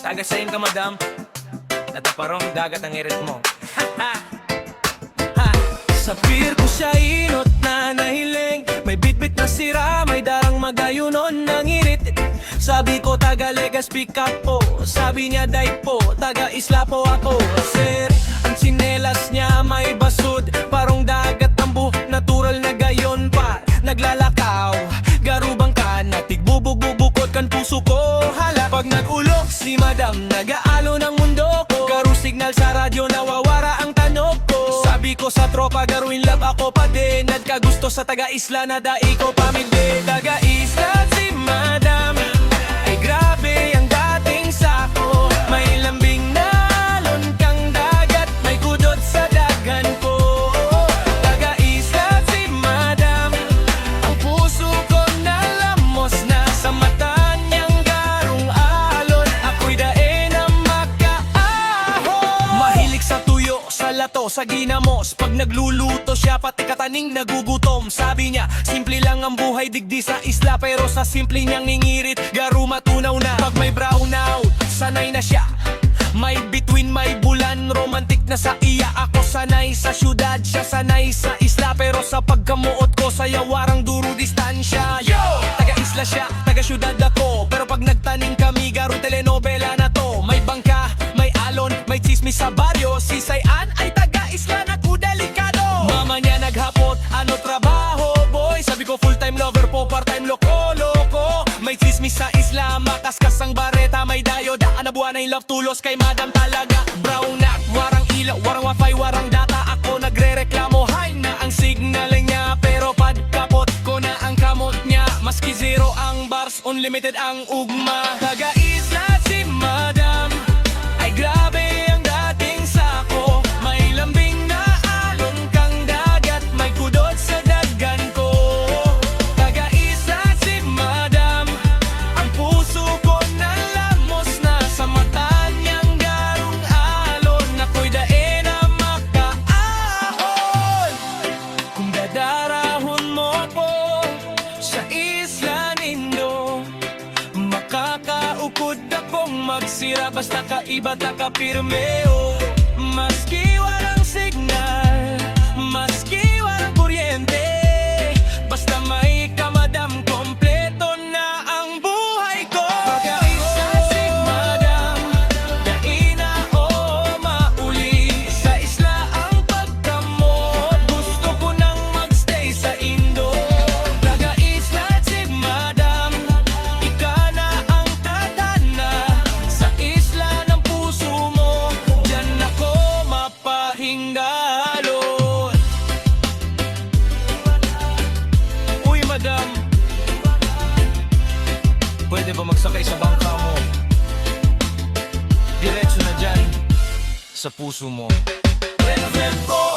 Tagasayin ka, madam. Nataparong dagat ang irit mo. Sa pier ko siya inot na nahiling. May bitbit na sira, may darang magayunon ng irit. Sabi ko taga Legazpi ka po, sabi niya day po, taga Isla po ako. Sir, ang tsinelas niya may basud, parang dagat ang buhok, natural na gayon pa. Naglalakaw, garubang ka, natigbubog-bubukot kan puso ko. Hala, pag nag-ulok si madam, nag-aalo ng mundo ko. Garu signal sa radyo, nawawara ang tanok ko. Sabi ko sa tropa, garuin love ako pa din. Nagkagusto sa taga-isla na dai ko pamilde. Taga-isla si madam, ay grabe ang dating sako. May lambing na alon kang dagat, may kudot sa dagan ko. Taga-isla si madam, ang puso ko nalamos na sa mata niyang garong alon. Ako'y dae na makaahon. Mahilig sa tuyo, sa lato, sa ginamos. Pag nagluluto siya, pati kataning nagugutom. Sabi niya, simple lang ang buhay digdi sa isla, pero sa simple niyang ningirit, garu matunaw na. Pag may brown out, sanay na siya. May bituin, may bulan, romantic na sa iya. Ako sanay sa syudad, siya sanay sa isla, pero sa pagkamuot ko, sa yawarang duro distansya. Yo! Taga-isla siya, taga-syudad ako, pero pag nagtaning kami, garu telenovela na to. May bangka, may alon, may chismis sa baryo. Si Sayan ay taga-isla na ko delikado. Mama niya naghapot, ano trabaho boy? Sabi ko full-time lover po, part-time loko-loko. May chismis sa isla, makaskas ang bareta. May dayo, daan na buwan ay love tulos kay madam talaga. Brown na, warang ilaw, warang wifi, warang data. Ako nagre-reklamo, high na ang signal niya, pero pagkapot ko na ang kamot niya. Maski zero ang bars, unlimited ang ugma. Taga-isla si madam, ay grabe ang dating sako. May lambing na alon kang dagat, may kudot sa dagan ko. Taga-isla si madam, ang puso ko nalamos na sa mata niyang garong alon. Ako'y dae na makaahon. Kung dadarahon mo po sa isla nindo, makakaukod akong magsira. Basta kaiba, taka-pirme, oh. Maski walang signal, maski walang kuryente, basta may kamadam, kompleto na ang buhay ko. Taga-isla si madam, dai na o mauli. Sa isla ang pagkamot, gusto ko nang magstay sa Indo. Taga-isla si madam, ika na ang tadhana. Sa isla ng puso mo, dyan ako mapahingalon. Uy madam, pwede ba magsakay sa bangka mo? Diretso na dyan sa puso mo. Ren ko